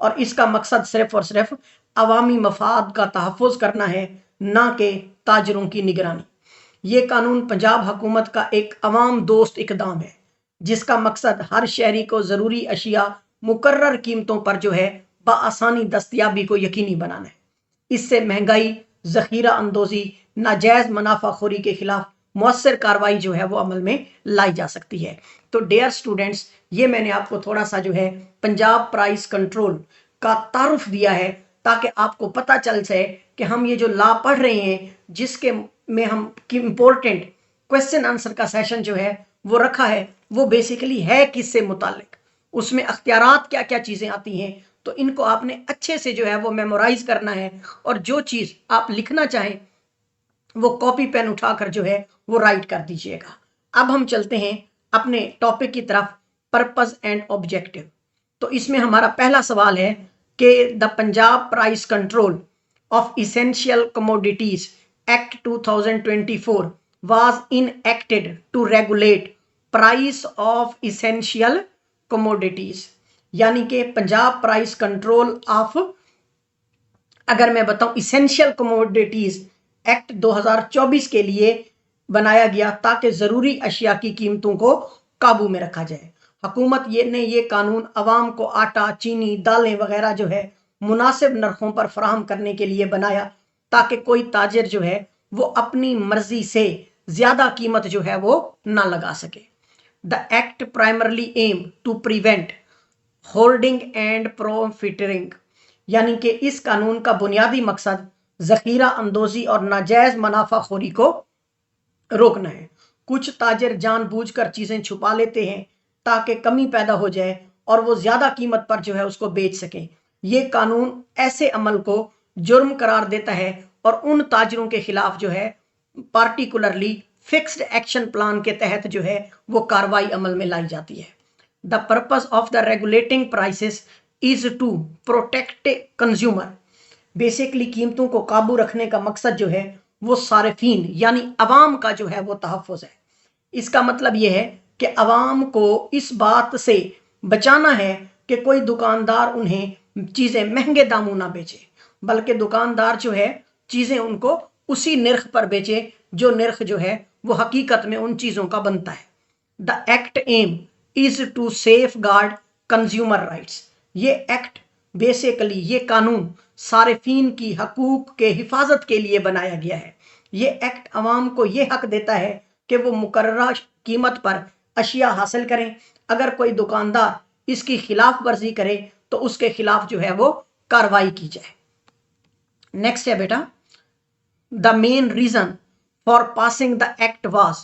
اور اس کا مقصد صرف اور صرف عوامی مفاد کا تحفظ کرنا ہے، نہ کہ تاجروں کی نگرانی۔ یہ قانون پنجاب حکومت کا ایک عوام دوست اقدام ہے جس کا مقصد ہر شہری کو ضروری اشیاء مقرر قیمتوں پر بآسانی دستیابی کو یقینی بنانا ہے۔ اس سے مہنگائی، ذخیرہ اندوزی، ناجائز منافع خوری کے خلاف مؤثر کارروائی وہ عمل میں لائی جا سکتی ہے۔ تو ڈیئر سٹوڈنٹس، یہ میں نے آپ کو تھوڑا سا پنجاب پرائس کنٹرول کا تعارف دیا ہے تاکہ آپ کو پتہ چل جائے کہ ہم یہ جو لا پڑھ رہے ہیں، جس کے میں ہم امپورٹنٹ کوشچن آنسر کا سیشن وہ رکھا ہے، وہ بیسیکلی ہے کس سے متعلق، اس میں اختیارات کیا کیا چیزیں آتی ہیں، تو ان کو آپ نے اچھے سے وہ میمورائز کرنا ہے، اور جو چیز آپ لکھنا چاہیں وہ کاپی پین اٹھا کر وہ رائٹ کر دیجئے گا۔ اب ہم چلتے ہیں اپنے ٹاپک کی طرف، پرپز اینڈ آبجیکٹو۔ تو اس میں ہمارا پہلا سوال ہے کہ the Punjab price control of essential commodities act 2024 was enacted to regulate price of essential commodities، یعنی کہ پنجاب پرائس کنٹرول آف، اگر میں بتاؤں، ایسینشیل کموڈیٹیز ایکٹ 2024 کے لیے بنایا گیا تاکہ ضروری اشیاء کی قیمتوں کو قابو میں رکھا جائے۔ حکومت نے یہ قانون عوام کو آٹا، چینی، دالیں وغیرہ مناسب نرخوں پر فراہم کرنے کے لیے بنایا تاکہ کوئی تاجر وہ اپنی مرضی سے زیادہ قیمت وہ نہ لگا سکے۔ The act primarily aim to prevent hoarding and profiteering, یعنی کہ اس قانون کا بنیادی مقصد ذخیرہ اندوزی اور ناجائز منافع خوری کو روکنا ہے۔ کچھ تاجر جان بوجھ کر چیزیں چھپا لیتے ہیں تاکہ کمی پیدا ہو جائے اور وہ زیادہ قیمت پر اس کو بیچ سکیں۔ یہ قانون ایسے عمل کو جرم قرار دیتا ہے اور ان تاجروں کے خلاف پارٹیکولرلی فکسڈ ایکشن پلان کے تحت وہ کارروائی عمل میں لائی جاتی ہے۔ The purpose of the regulating prices is to protect consumer, basically قیمتوں کو قابو رکھنے کا مقصد وہ صارفین یعنی عوام کا وہ تحفظ ہے۔ اس کا مطلب یہ ہے کہ عوام کو اس بات سے بچانا ہے کہ کوئی دکاندار انہیں چیزیں مہنگے داموں نہ بیچے، بلکہ دکاندار چیزیں ان کو اسی نرخ پر بیچے جو نرخ وہ حقیقت میں ان چیزوں کا بنتا ہے۔ The act aim is to safeguard consumer rights, یہ ایکٹ بیسیکلی یہ قانون صارفین کی حقوق کے حفاظت کے لیے بنایا گیا ہے۔ یہ ایکٹ عوام کو یہ حق دیتا ہے کہ وہ مقررہ قیمت پر اشیاء حاصل کریں۔ اگر کوئی دکاندار اس کی خلاف ورزی کرے تو اس کے خلاف وہ کارروائی کی جائے۔ نیکسٹ ہے بیٹا، the main reason for passing the act was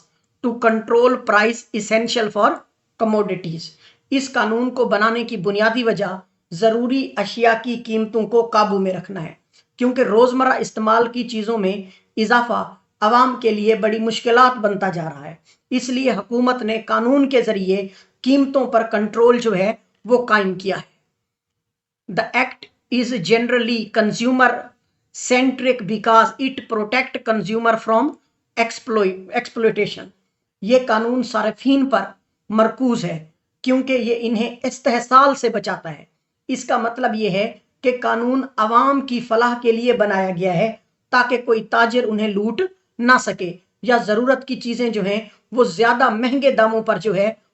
to control price essential for commodities. اس قانون کو بنانے کی بنیادی وجہ ضروری اشیاء کی قیمتوں کو قابو میں رکھنا ہے، کیونکہ روزمرہ استعمال کی چیزوں میں اضافہ عوام کے لیے بڑی مشکلات بنتا جا رہا ہے۔ اس لیے حکومت نے قانون کے ذریعے قیمتوں پر کنٹرول وہ قائم کیا ہے۔ The act is generally consumer centric because it protect consumer from exploitation. یہ قانون صارفین پر مرکوز ہے کیونکہ یہ انہیں استحصال سے بچاتا ہے۔ اس کا مطلب یہ ہے کہ قانون عوام کی فلاح کے لیے بنایا گیا ہے تاکہ کوئی تاجر انہیں لوٹ نہ سکے یا ضرورت کی چیزیں وہ زیادہ مہنگے داموں پر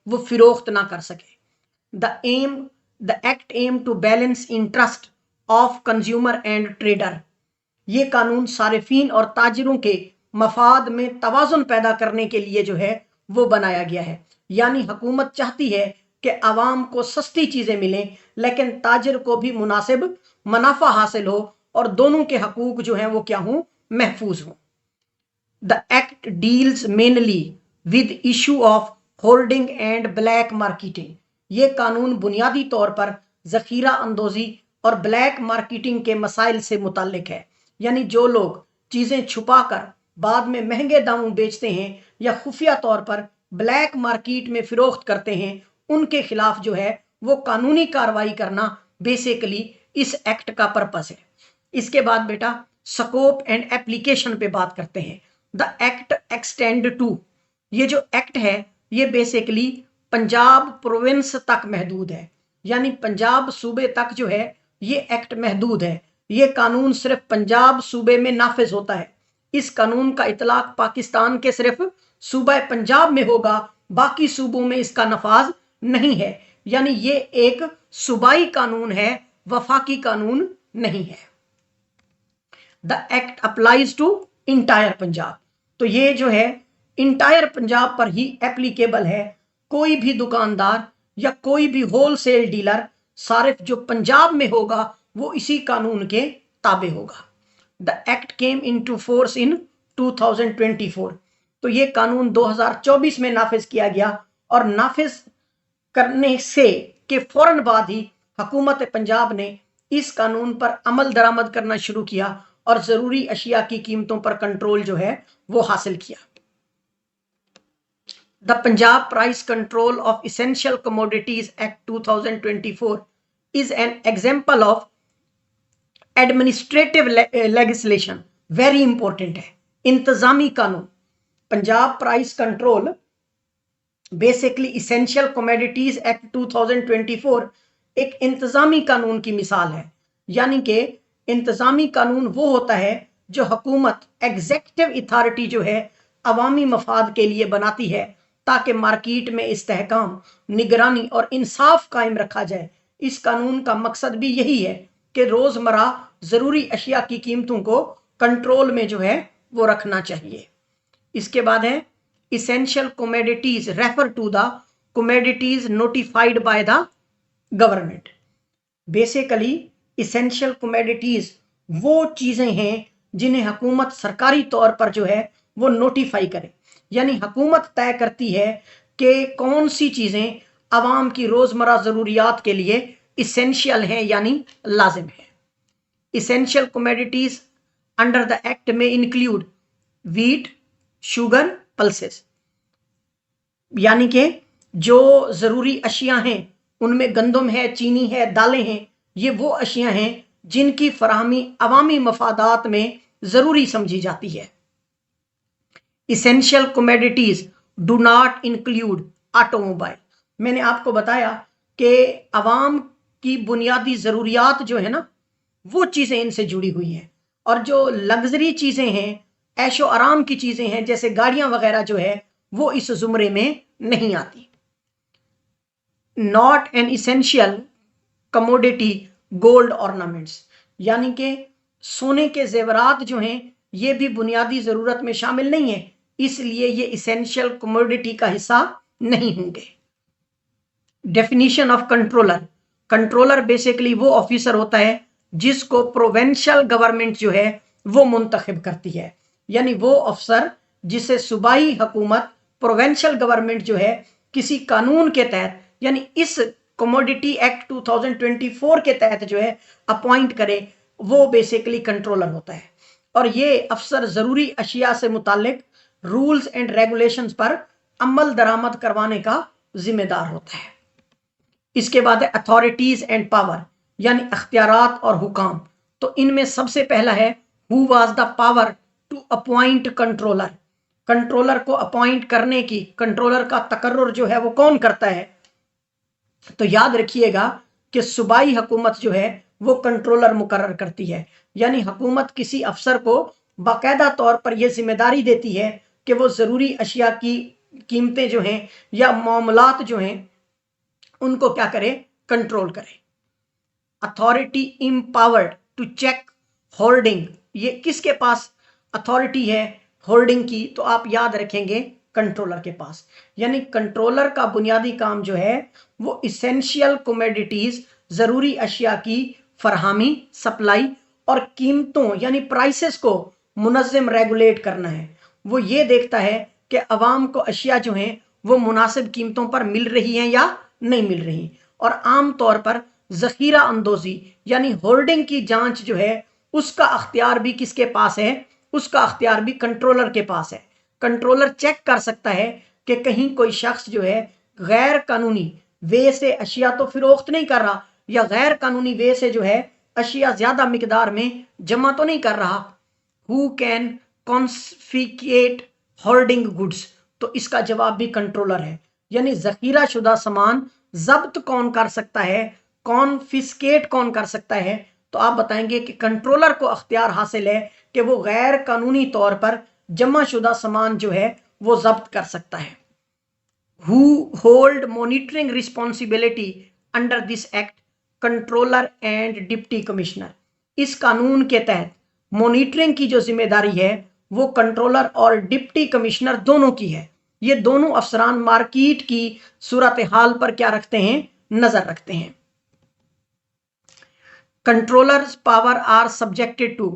وہ فروخت نہ کر سکے۔ The act aim to balance interest of consumer and trader. یہ قانون صارفین اور تاجروں کے مفاد میں توازن پیدا کرنے کے لیے وہ بنایا گیا ہے، یعنی حکومت چاہتی ہے کہ عوام کو سستی چیزیں ملیں لیکن تاجر کو بھی مناسب منافع حاصل ہو اور دونوں کے حقوق وہ کیا ہوں، محفوظ ہوں۔ The act deals mainly with issue of holding and black marketing. یہ قانون بنیادی طور پر ذخیرہ اندوزی اور بلیک مارکیٹنگ کے مسائل سے متعلق ہے، یعنی جو لوگ چیزیں چھپا کر بعد میں مہنگے داموں بیچتے ہیں یا خفیہ طور پر بلیک مارکیٹ میں فروخت کرتے ہیں، ان کے خلاف وہ قانونی کارروائی کرنا بیسیکلی اس ایکٹ کا پرپس ہے۔ اس کے بعد بیٹا سکوپ اینڈ اپلیکیشن پہ بات کرتے ہیں۔ دا ایکٹ ایکسٹینڈ ٹو، یہ جو ایکٹ ہے یہ بیسیکلی پنجاب پروونس تک محدود ہے، یعنی پنجاب صوبے تک یہ ایکٹ محدود ہے، یہ قانون صرف پنجاب صوبے میں نافذ ہوتا ہے، اس قانون کا اطلاق پاکستان کے صرف صوبہ پنجاب میں ہوگا، باقی صوبوں میں اس کا نفاذ نہیں ہے، یعنی یہ ایک صوبائی قانون ہے، وفاقی قانون نہیں ہے۔ The act applies to entire Punjab, تو یہ جو ہے انٹائر پنجاب پر ہی ایپلیکیبل ہے، کوئی بھی دکاندار یا کوئی بھی ہول سیل ڈیلر صارف جو پنجاب میں ہوگا وہ اسی قانون کے تابع ہوگا۔ The act came into force in 2024، تو یہ قانون 2024 میں نافذ کیا گیا، اور نافذ کرنے سے کے فوراً بعد ہی حکومت پنجاب نے اس قانون پر عمل درآمد کرنا شروع کیا اور ضروری اشیاء کی قیمتوں پر کنٹرول جو ہے وہ حاصل کیا۔ The Punjab Price Control of Essential Commodities Act 2024 is an example of administrative legislation. Very important ہے، انتظامی قانون۔ Punjab price control basically essential commodities act 2024 ایک انتظامی قانون کی مثال ہے، یعنی کہ انتظامی قانون وہ ہوتا ہے جو حکومت ایگزیکٹو اتھارٹی جو ہے عوامی مفاد کے لیے بناتی ہے تاکہ مارکیٹ میں استحکام، نگرانی اور انصاف قائم رکھا جائے۔ اس قانون کا مقصد بھی یہی ہے کہ روزمرہ ضروری اشیاء کی قیمتوں کو کنٹرول میں جو ہے وہ رکھنا چاہیے۔ اس کے بعد ہے essential commodities refer to the commodities notified by the government. Basically essential commodities وہ چیزیں ہیں جنہیں حکومت سرکاری طور پر جو ہے وہ نوٹیفائی کرے، یعنی حکومت طے کرتی ہے کہ کون سی چیزیں عوام کی روزمرہ ضروریات کے لیے اسینشیل ہیں یعنی لازم ہیں۔ essential commodities under the act may include wheat, sugar, pulses, یعنی کہ جو ضروری اشیاء ہیں ان میں گندم ہے، چینی ہے، دالیں ہیں، یہ وہ اشیاء ہیں جن کی فراہمی عوامی مفادات میں ضروری سمجھی جاتی ہے۔ essential commodities do not include automobile، میں نے آپ کو بتایا کہ عوام کی بنیادی ضروریات جو ہے نا وہ چیزیں ان سے جڑی ہوئی ہیں، اور جو لگژری چیزیں ہیں، عیش و آرام کی چیزیں ہیں جیسے گاڑیاں وغیرہ جو ہے وہ اس زمرے میں نہیں آتی۔ Not an essential commodity gold ornaments، یعنی کہ سونے کے زیورات جو ہیں یہ بھی بنیادی ضرورت میں شامل نہیں ہیں، اس لیے یہ اسینشیل کموڈیٹی کا حصہ نہیں ہوں گے۔ Definition of controller, controller basically وہ آفیسر ہوتا ہے جس کو پروونشل گورنمنٹ جو ہے وہ منتخب کرتی ہے، یعنی وہ افسر جسے صوبائی حکومت پروونشل گورنمنٹ جو ہے کسی قانون کے تحت یعنی اس کموڈیٹی ایکٹ 2024 کے تحت جو ہے اپوائنٹ کرے، وہ بیسیکلی کنٹرولر ہوتا ہے، اور یہ افسر ضروری اشیاء سے متعلق رولز اینڈ ریگولیشنز پر عمل درآمد کروانے کا ذمہ دار ہوتا ہے۔ اس کے بعد ہے اتھارٹیز اینڈ پاور، یعنی اختیارات اور حکام، تو ان میں سب سے پہلا ہے who was the power to appoint controller، controller کو اپوائنٹ کرنے کی، کنٹرولر کا تقرر جو ہے وہ کون کرتا ہے؟ تو یاد رکھیے گا کہ صوبائی حکومت جو ہے وہ کنٹرولر مقرر کرتی ہے، یعنی حکومت کسی افسر کو باقاعدہ طور پر یہ ذمہ داری دیتی ہے کہ وہ ضروری اشیاء کی قیمتیں جو ہیں یا معاملات جو ہیں ان کو کیا کرے؟ کنٹرول کرے۔ Authority empowered to check holding, یہ کس کے پاس اتھارٹی ہے ہولڈنگ کی؟ تو آپ یاد رکھیں گے کنٹرولر کے پاس، یعنی کنٹرولر کا بنیادی کام جو ہے وہ اسینشیل کوموڈیٹیز، ضروری اشیاء کی فراہمی، سپلائی اور قیمتوں یعنی پرائسز کو منظم ریگولیٹ کرنا ہے۔ وہ یہ دیکھتا ہے کہ عوام کو اشیاء جو ہیں وہ مناسب قیمتوں پر مل رہی ہیں یا نہیں مل رہی، اور عام طور پر ذخیرہ اندوزی یعنی ہولڈنگ کی جانچ جو ہے اس کا اختیار بھی کس کے پاس ہے؟ اس کا اختیار بھی کنٹرولر کے پاس ہے۔ کنٹرولر چیک کر سکتا ہے کہ کہیں کوئی شخص جو ہے غیر قانونی وے سے اشیاء تو فروخت نہیں کر رہا، یا غیر قانونی وے سے جو ہے اشیاء زیادہ مقدار میں جمع تو نہیں کر رہا۔ Who can confiscate holding goods، تو اس کا جواب بھی کنٹرولر ہے، یعنی ذخیرہ شدہ سامان ضبط کون کر سکتا ہے؟ کانفiscate کون کر سکتا ہے؟ تو آپ بتائیں گے کہ کنٹرولر کو اختیار حاصل ہے کہ وہ غیر قانونی طور پر جمع شدہ سامان جو ہے وہ ضبط کر سکتا ہے. Who hold monitoring responsibility under this act? Controller and deputy commissioner. اس قانون کے تحت مانیٹرنگ کی جو ذمہ داری ہے وہ کنٹرولر اور ڈپٹی کمشنر دونوں کی ہے. یہ دونوں افسران مارکیٹ کی صورتحال پر کیا رکھتے ہیں؟ نظر رکھتے ہیں. Controllers' power are subjected to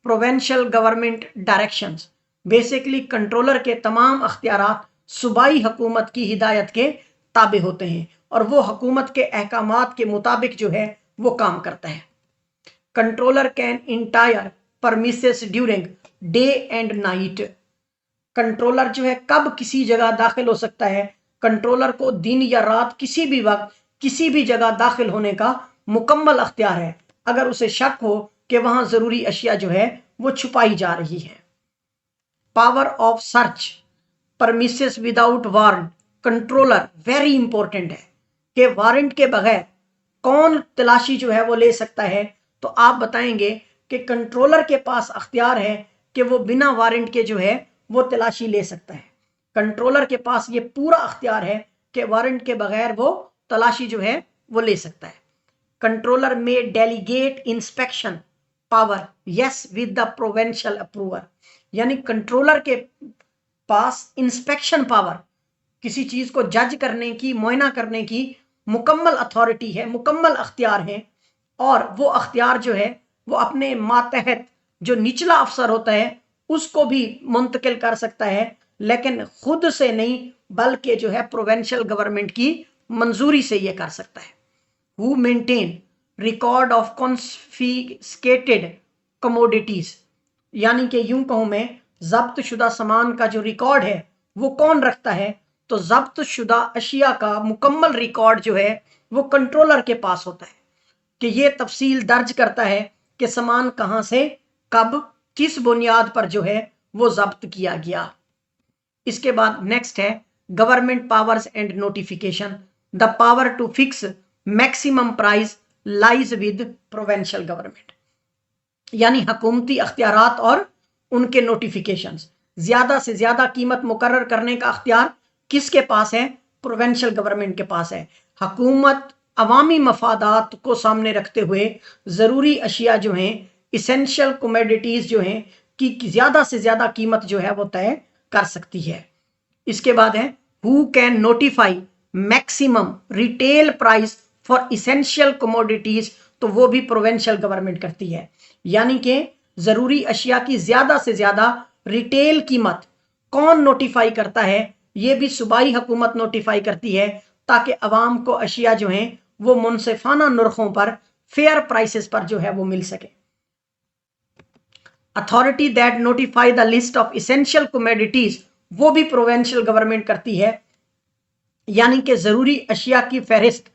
provincial government directions. Basically controller کے تمام اختیارات صوبائی حکومت کی ہدایت کے تابع ہوتے ہیں اور وہ حکومت کے احکامات کے مطابق جو ہے وہ کام کرتا ہے. Controller can entire premises during day and night. Controller جو ہے کب کسی جگہ داخل ہو سکتا ہے؟ کنٹرولر کو دن یا رات کسی بھی وقت کسی بھی جگہ داخل ہونے کا مکمل اختیار ہے اگر اسے شک ہو کہ وہاں ضروری اشیاء جو ہے وہ چھپائی جا رہی ہے. Power of search premises without warrant. Controller very important ہے کہ وارنٹ کے بغیر کون تلاشی جو ہے وہ لے سکتا ہے. تو آپ بتائیں گے کہ کنٹرولر کے پاس اختیار ہے کہ وہ بنا وارنٹ کے جو ہے وہ تلاشی لے سکتا ہے. کنٹرولر کے پاس یہ پورا اختیار ہے کہ وارنٹ کے بغیر وہ تلاشی جو ہے وہ لے سکتا ہے. کنٹرولر میں delegate inspection powers with the provincial approval. یعنی کنٹرولر کے پاس انسپیکشن پاور، کسی چیز کو جج کرنے کی، معائنہ کرنے کی مکمل اتھارٹی ہے، مکمل اختیار ہے، اور وہ اختیار جو ہے وہ اپنے ماتحت جو نچلا افسر ہوتا ہے اس کو بھی منتقل کر سکتا ہے، لیکن خود سے نہیں بلکہ جو ہے پروونشل گورنمنٹ کی منظوری سے یہ کر سکتا ہے. Who maintain record of confiscated commodities. یعنی کہ یوں کہوں میں ضبط شدہ سامان کا جو ریکارڈ ہے وہ کون رکھتا ہے؟ تو ضبط شدہ اشیاء کا مکمل ریکارڈ جو ہے وہ کنٹرولر کے پاس ہوتا ہے کہ یہ تفصیل درج کرتا ہے کہ سامان کہاں سے کب کس بنیاد پر جو ہے وہ ضبط کیا گیا. اس کے بعد نیکسٹ ہے government powers and notification. The power to fix maximum price lies with provincial government. یعنی حکومتی اختیارات اور ان کے نوٹیفیکیشنز، زیادہ سے زیادہ قیمت مقرر کرنے کا اختیار کس کے پاس ہے؟ پروونشل گورنمنٹ کے پاس ہے. حکومت عوامی مفادات کو سامنے رکھتے ہوئے ضروری اشیاء جو ہیں، اسینشیل کوموڈیٹیز جو ہیں کی زیادہ سے زیادہ قیمت جو ہے وہ طے کر سکتی ہے. اس کے بعد ہے who can notify maximum retail price for essential commodities. تو وہ بھی پروونشل گورنمنٹ کرتی ہے. یعنی کہ ضروری اشیاء کی زیادہ سے زیادہ ریٹیل قیمت کون نوٹیفائی کرتا ہے؟ یہ بھی صوبائی حکومت نوٹیفائی کرتی ہے تاکہ عوام کو اشیاء جو ہیں وہ منصفانہ نرخوں پر، فیئر پرائسز پر جو ہے وہ مل سکے. Authority that notify the list of essential commodities, وہ بھی پروونشل گورنمنٹ کرتی ہے. یعنی کہ ضروری اشیاء کی فہرست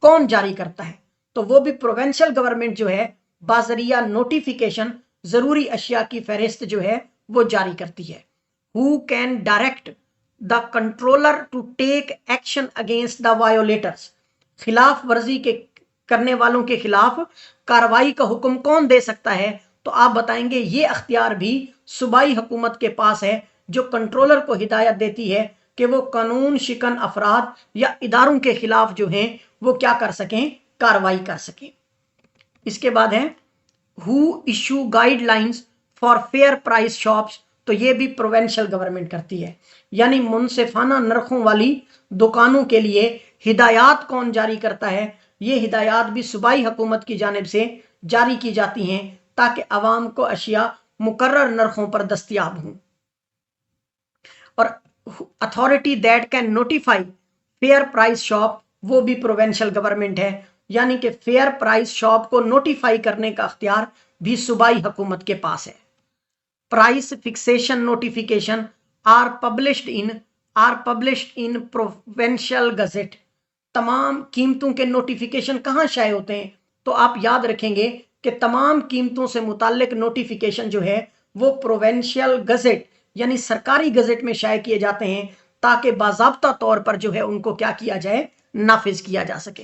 کون جاری کرتا ہے؟ تو وہ بھی پروونشل گورنمنٹ جو ہے بذریعہ نوٹیفیکیشن ضروری اشیاء کی فہرست جو ہے وہ جاری کرتی ہے. Who can direct the controller to take action against the violators. خلاف ورزی کے کرنے والوں کے خلاف کارروائی کا حکم کون دے سکتا ہے؟ تو آپ بتائیں گے یہ اختیار بھی صوبائی حکومت کے پاس ہے جو کنٹرولر کو ہدایت دیتی ہے کہ وہ قانون شکن افراد یا اداروں کے خلاف جو ہیں وہ کیا کر سکیں؟ کارروائی کر سکیں. اس کے بعد ہے ہو issue guidelines for fair price shops. تو یہ بھی پروونشل گورنمنٹ کرتی ہے. یعنی منصفانہ نرخوں والی دکانوں کے لیے ہدایات کون جاری کرتا ہے؟ یہ ہدایات بھی صوبائی حکومت کی جانب سے جاری کی جاتی ہیں تاکہ عوام کو اشیاء مقرر نرخوں پر دستیاب ہوں. اور authority that can notify fair price shop, وہ بھی پروونشل گورنمنٹ ہے. یعنی کہ فیئر پرائس شاپ کو نوٹیفائی کرنے کا اختیار بھی صوبائی حکومت کے پاس ہے. Price fixation notification are published in provincial gazette. تمام قیمتوں کے نوٹیفیکیشن کہاں شائع ہوتے ہیں؟ تو آپ یاد رکھیں گے کہ تمام قیمتوں سے متعلق نوٹیفیکیشن جو ہے وہ پروونشل گزٹ یعنی سرکاری گزٹ میں شائع کیے جاتے ہیں تاکہ باضابطہ طور پر جو ہے ان کو کیا کیا جائے؟ نافذ کیا جا سکے.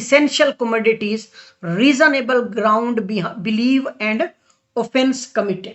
essential commodities reasonable ground believe and offense committed,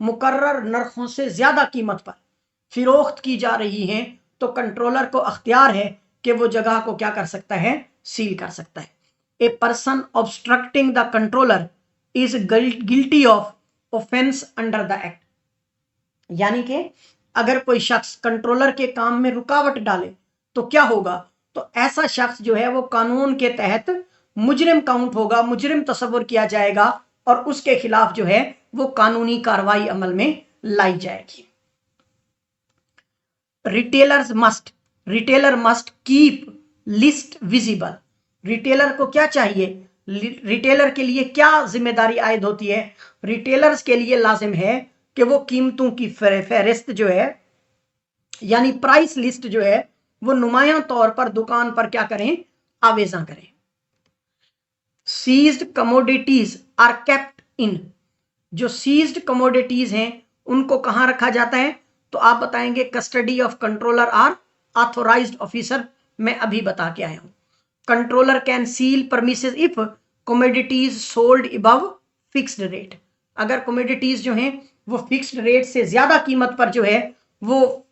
مقرر نرخوں سے زیادہ قیمت پر فروخت کی جا رہی ہیں تو کنٹرولر کو اختیار ہے کہ وہ جگہ کو کیا کر سکتا ہے، سیل کر سکتا ہے۔ A person obstructing the controller is guilty of offense under the act، یعنی کہ اگر کوئی شخص کنٹرولر کے کام میں رکاوٹ ڈالے تو کیا ہوگا، تو ایسا شخص جو ہے وہ قانون کے تحت مجرم کاؤنٹ ہوگا، مجرم تصور کیا جائے گا، اور اس کے خلاف جو ہے وہ قانونی کارروائی عمل میں لائی جائے گی۔ Retailer must keep list visible, retailer کو کیا چاہیے، ریٹیلر کے لیے کیا ذمہ داری عائد ہوتی ہے، ریٹیلرز کے لیے لازم ہے کہ وہ قیمتوں کی فہرست جو ہے یعنی پرائس لسٹ جو ہے وہ نمایاں طور پر دکان پر کیا کریں، آویزاں کریں۔ Seized commodities are kept in, جو سیزڈ کموڈیٹیز ہیں ان کو کہاں رکھا جاتا ہے، تو آپ بتائیں گے custody of controller or authorized officer, میں ابھی بتا کے آیا ہوں۔ Controller can sell premises if commodities sold above fixed rate, اگر کموڈیٹیز جو ہیں وہ فکسڈ ریٹ سے زیادہ قیمت پر جو ہے وہ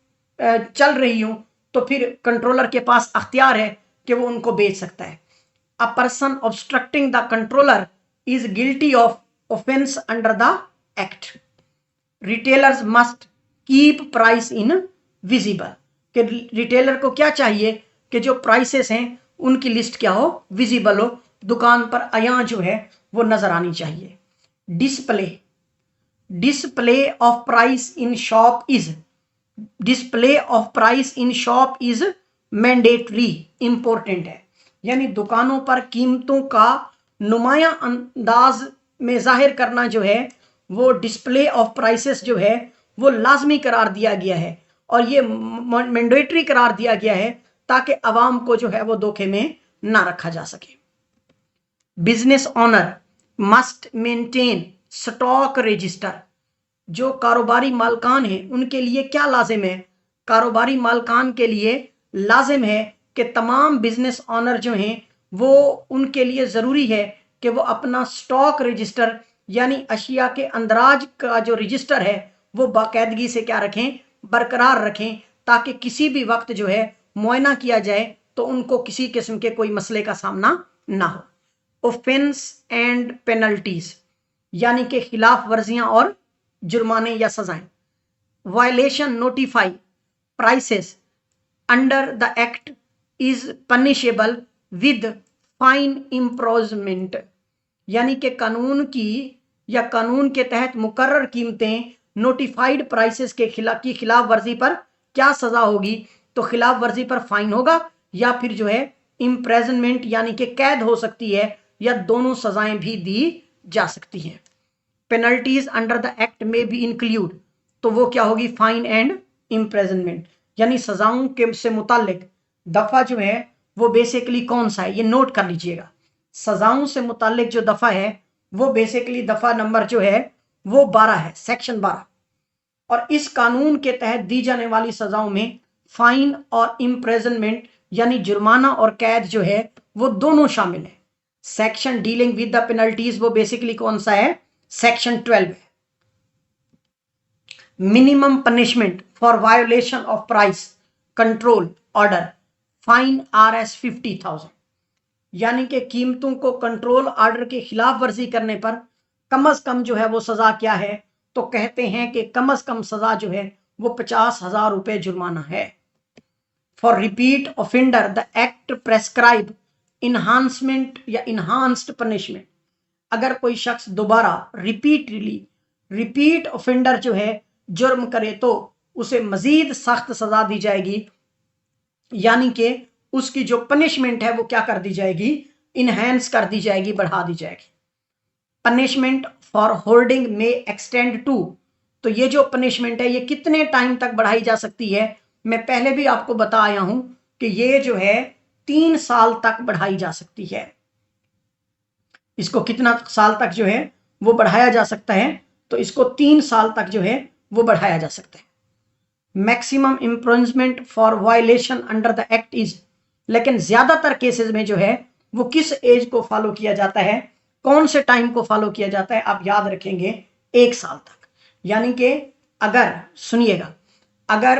چل رہی ہوں تو پھر کنٹرولر کے پاس اختیار ہے کہ وہ ان کو بیچ سکتا ہے۔ A person obstructing the controller is guilty of offense under the act. Retailers must keep price in visible، کہ ریٹیلر کو کیا چاہیے کہ جو پرائسز ہیں ان کی لسٹ کیا ہو، ویزیبل ہو، دکان پر عیاں جو ہے وہ نظر آنی چاہیے۔ Display of price in shop is mandatory, important ہے، یعنی دکانوں پر قیمتوں کا نمایاں انداز میں ظاہر کرنا جو ہے وہ ڈسپلے آف پرائسز جو ہے وہ لازمی قرار دیا گیا ہے، اور یہ مینڈیٹری قرار دیا گیا ہے تاکہ عوام کو جو ہے وہ دھوکے میں نہ رکھا جا سکے۔ Business owner must maintain stock register, جو کاروباری مالکان ہیں ان کے لیے کیا لازم ہے، کاروباری مالکان کے لیے لازم ہے کہ تمام بزنس آنر جو ہیں وہ ان کے لیے ضروری ہے کہ وہ اپنا سٹاک رجسٹر یعنی اشیاء کے اندراج کا جو رجسٹر ہے وہ باقاعدگی سے کیا رکھیں، برقرار رکھیں، تاکہ کسی بھی وقت جو ہے معائنہ کیا جائے تو ان کو کسی قسم کے کوئی مسئلے کا سامنا نہ ہو۔ اوفینس اینڈ پینلٹیز، یعنی کہ خلاف ورزیاں اور جرمانے یا سزائیں۔ Violation notified prices under the act is punishable with fine imprisonment, یعنی کہ قانون کی یا قانون کے تحت مقرر قیمتیں نوٹیفائڈ پرائسز کی خلاف ورزی پر کیا سزا ہوگی، تو خلاف ورزی پر فائن ہوگا یا پھر جو ہے امپریزنمنٹ یعنی کہ قید ہو سکتی ہے، یا دونوں سزائیں بھی دی جا سکتی ہیں۔ پینلٹیز انڈر دا ایکٹ میں بھی انکلیوڈ، تو وہ کیا ہوگی، فائن اینڈ امپریزنمنٹ، یعنی سزاؤں کے سے متعلق دفعہ جو ہے وہ بیسیکلی کون سا ہے، یہ نوٹ کر لیجئے گا۔ سزاؤں سے متعلق جو دفعہ ہے وہ بیسیکلی دفعہ نمبر جو ہے وہ 12 ہے، سیکشن 12، اور اس قانون کے تحت دی جانے والی سزاؤں میں فائن اور امپریزنمنٹ یعنی جرمانہ اور قید جو ہے وہ دونوں شامل ہیں۔ Section dealing with the penalties وہ بیسیکلی کون سا ہے، سیکشن 12 ہے۔ Minimum punishment for violation of price control order fine Rs 50,000، یعنی کہ قیمتوں کو کنٹرول آرڈر کے خلاف ورزی کرنے پر کم از کم جو ہے وہ سزا کیا ہے، تو کہتے ہیں کہ کم از کم سزا جو ہے وہ 50,000 روپے جرمانہ ہے۔ For repeat offender the act prescribe enhancement یا enhanced punishment، اگر کوئی شخص دوبارہ ریپیٹ offender جو ہے جرم کرے تو اسے مزید سخت سزا دی جائے گی، یعنی کہ اس کی جو پنشمنٹ ہے وہ کیا کر دی جائے گی، انہینس کر دی جائے گی، بڑھا دی جائے گی۔ پنشمنٹ فار ہولڈنگ میں ایکسٹینڈ ٹو، تو یہ جو پنشمنٹ ہے یہ کتنے ٹائم تک بڑھائی جا سکتی ہے، میں پہلے بھی آپ کو بتایا ہوں کہ یہ جو ہے 3 سال تک بڑھائی جا سکتی ہے۔ اس کو کتنا سال تک جو ہے وہ بڑھایا جا سکتا ہے، تو اس کو 3 سال تک جو ہے وہ بڑھایا جا سکتا ہے۔ Maximum imprisonment for violation under the act از، لیکن زیادہ تر کیسز میں جو ہے وہ کس ایج کو فالو کیا جاتا ہے، کون سے ٹائم کو فالو کیا جاتا ہے، آپ یاد رکھیں گے 1 سال تک، یعنی کہ اگر سنیے گا، اگر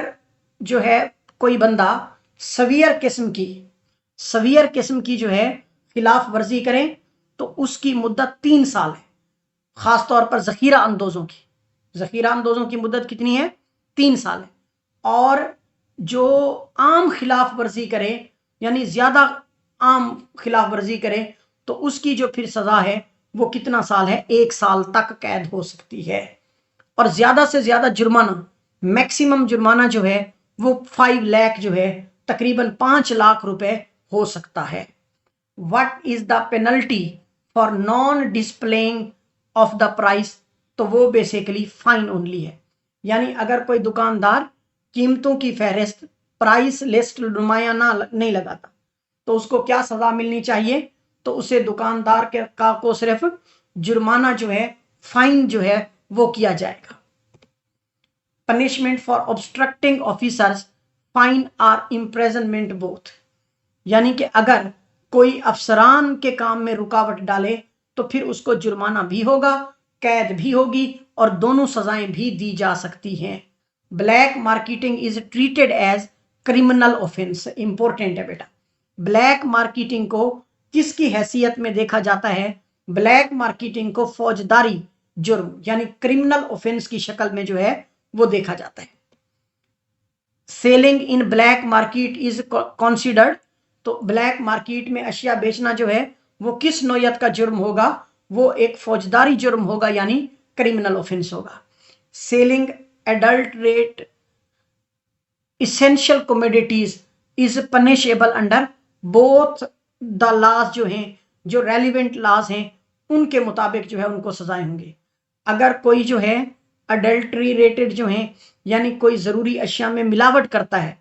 جو ہے کوئی بندہ سویئر قسم کی جو ہے خلاف ورزی کرے تو اس کی مدت 3 سال ہے، خاص طور پر ذخیرہ اندوزوں کی مدت کتنی ہے؟ 3 سال ہے۔ اور جو عام خلاف ورزی کرے، یعنی زیادہ عام خلاف ورزی کرے، تو اس کی جو پھر سزا ہے وہ کتنا سال ہے؟ 1 سال تک قید ہو سکتی ہے۔ اور زیادہ سے زیادہ جرمانہ، میکسیمم جرمانہ جو ہے وہ 5 لاکھ جو ہے تقریباً 5 لاکھ روپے ہو سکتا ہے۔ What is the penalty for non-displaying of the price؟ تو وہ بیسیکلی فائن اونلی ہے، یعنی اگر کوئی دکاندار قیمتوں کی فہرست، پرائس لسٹ نمایاں نہیں لگاتا تو اس کو کیا سزا ملنی چاہیے؟ تو اسے دکاندار کو صرف جرمانہ جو ہے، فائن جو ہے وہ کیا جائے گا۔ Punishment for obstructing officers، fine اور imprisonment both، یعنی کہ اگر کوئی افسران کے کام میں رکاوٹ ڈالے تو پھر اس کو جرمانہ بھی ہوگا، قید بھی ہوگی، اور دونوں سزائیں بھی دی جا سکتی ہیں۔ Black marketing is treated as criminal offence, important ہے بیٹا۔ بلیک مارکیٹنگ کو کس کی حیثیت میں دیکھا جاتا ہے؟ بلیک مارکیٹنگ کو فوجداری جرم یعنی کرمنل اوفینس کی شکل میں جو ہے وہ دیکھا جاتا ہے۔ Selling in black market is considered, تو بلیک مارکیٹ میں اشیاء بیچنا جو ہے وہ کس نوعیت کا جرم ہوگا؟ وہ ایک فوجداری جرم ہوگا، یعنی کرمنل اوفینس ہوگا۔ Selling adulterated essential commodities is punishable under both the laws، جو ہیں جو ریلیونٹ لاز ہیں ان کے مطابق جو ہے ان کو سزائیں ہوں گی۔ اگر کوئی جو ہے اڈلٹریٹڈ جو ہیں یعنی کوئی ضروری اشیاء میں ملاوٹ کرتا ہے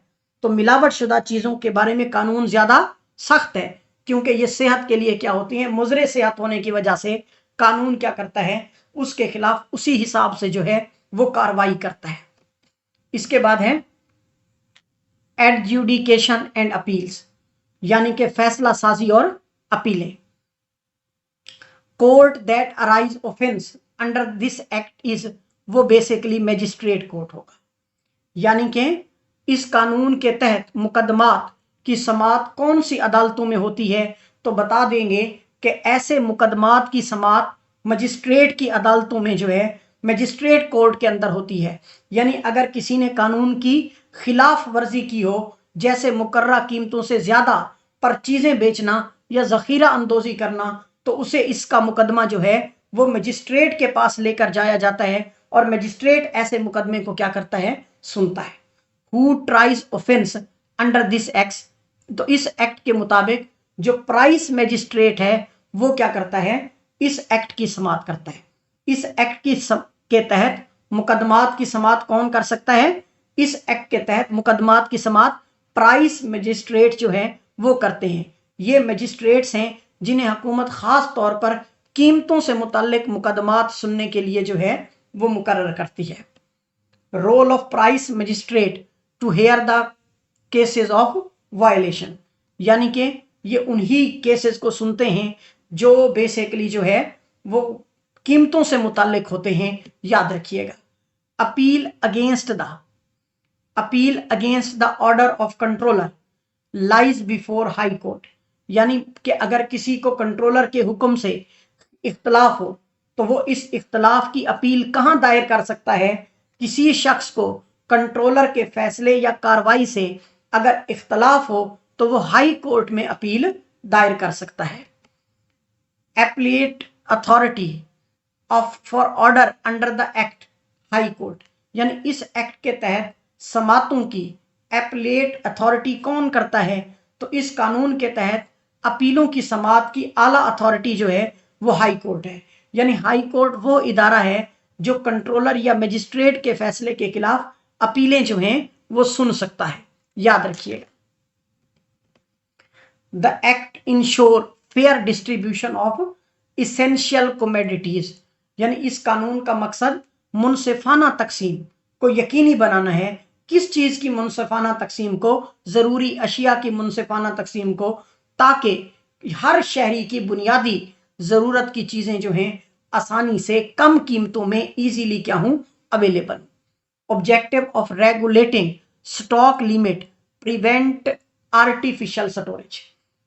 تو ملاوٹ شدہ چیزوں کے بارے میں قانون زیادہ سخت ہے، کیونکہ یہ صحت کے لیے کیا ہوتی ہیں؟ مضر صحت ہونے کی وجہ سے قانون کیا کرتا ہے؟ اس کے خلاف اسی حساب سے جو ہے وہ کاروائی کرتا ہے۔ اس کے بعد ہے ایڈجوڈیکیشن اینڈ اپیلز، یعنی کہ فیصلہ سازی اور اپیلیں۔ Court that arise offence under this act is, وہ بیسیکلی میجسٹریٹ کورٹ ہوگا، یعنی کہ اس قانون کے تحت مقدمات کی سماعت کون سی عدالتوں میں ہوتی ہے؟ تو بتا دیں گے کہ ایسے مقدمات کی سماعت مجسٹریٹ کی عدالتوں میں جو ہے مجسٹریٹ کورٹ کے اندر ہوتی ہے۔ یعنی اگر کسی نے قانون کی خلاف ورزی کی ہو، جیسے مقررہ قیمتوں سے زیادہ پر چیزیں بیچنا یا ذخیرہ اندوزی کرنا، تو اسے اس کا مقدمہ جو ہے وہ مجسٹریٹ کے پاس لے کر جایا جاتا ہے، اور مجسٹریٹ ایسے مقدمے کو کیا کرتا ہے؟ سنتا ہے۔ Who tries offense under this act؟ تو اس ایکٹ کے مطابق جو پرائس مجسٹریٹ ہے وہ کیا کرتا ہے؟ اس ایکٹ کی سماعت کرتا ہے۔ اس ایکٹ کے تحت مقدمات کی سماعت کون کر سکتا ہے؟ اس ایکٹ کے تحت مقدمات کی سماعت پرائس مجسٹریٹ جو ہے وہ کرتے ہیں۔ یہ مجسٹریٹس ہیں جنہیں حکومت خاص طور پر قیمتوں سے متعلق مقدمات سننے کے لیے جو ہے وہ مقرر کرتی ہے۔ Role of price magistrate to hear the cases of violation, یعنی کہ یہ انہی کیسز کو سنتے ہیں جو بیسیکلی جو ہے وہ قیمتوں سے متعلق ہوتے ہیں، یاد رکھیے گا۔ Appeal against the order of controller lies before high court, یعنی کہ اگر کسی کو کنٹرولر کے حکم سے اختلاف ہو تو وہ اس اختلاف کی اپیل کہاں دائر کر سکتا ہے؟ کسی شخص کو کنٹرولر کے فیصلے یا کاروائی سے اگر اختلاف ہو تو وہ ہائی کورٹ میں اپیل دائر کر سکتا ہے۔ Applet authority for order under the act high court, یعنی اس ایکٹ کے تحت سماعتوں کی ایپلیٹ اتھارٹی کون کرتا ہے؟ تو اس قانون کے تحت اپیلوں کی سماعت کی اعلیٰ اتھارٹی جو ہے وہ ہائی کورٹ ہے، یعنی ہائی کورٹ وہ ادارہ ہے جو کنٹرولر یا مجسٹریٹ کے فیصلے کے خلاف اپیلیں جو ہیں وہ سن سکتا ہے، یاد رکھیے گا۔ The act ensure fair distribution of essential commodities, یعنی اس قانون کا مقصد منصفانہ تقسیم کو یقینی بنانا ہے۔ کس چیز کی منصفانہ تقسیم کو؟ ضروری اشیاء کی منصفانہ تقسیم کو، تاکہ ہر شہری کی بنیادی ضرورت کی چیزیں جو ہیں آسانی سے کم قیمتوں میں ایزیلی کیا ہوں؟ available. Objective of regulating stock limit prevent artificial storage.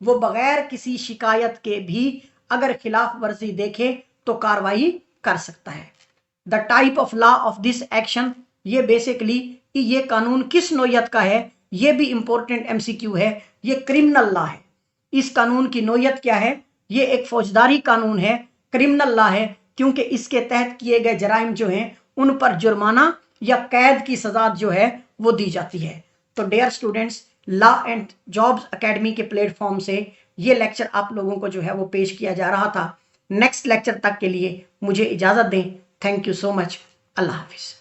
وہ بغیر کسی شکایت کے بھی اگر خلاف ورزی دیکھے تو کاروائی کر سکتا ہے. The type of law of this action, یہ بیسیکلی یہ قانون کس نوعیت کا ہے، یہ بھی امپورٹنٹ ایم سی کیو ہے. یہ کرمنل لا ہے. اس قانون کی نوعیت کیا ہے؟ یہ ایک فوجداری قانون ہے، کرمنل لا ہے، کیونکہ اس کے تحت کیے گئے جرائم جو ہیں ان پر جرمانہ یا قید کی سزا جو ہے وہ دی جاتی ہے. تو dear students, law and jobs academy کے پلیٹ فارم سے یہ لیکچر آپ لوگوں کو جو ہے وہ پیش کیا جا رہا تھا. نیکسٹ لیکچر تک کے لیے مجھے اجازت دیں. تھینک یو سو مچ. اللہ حافظ.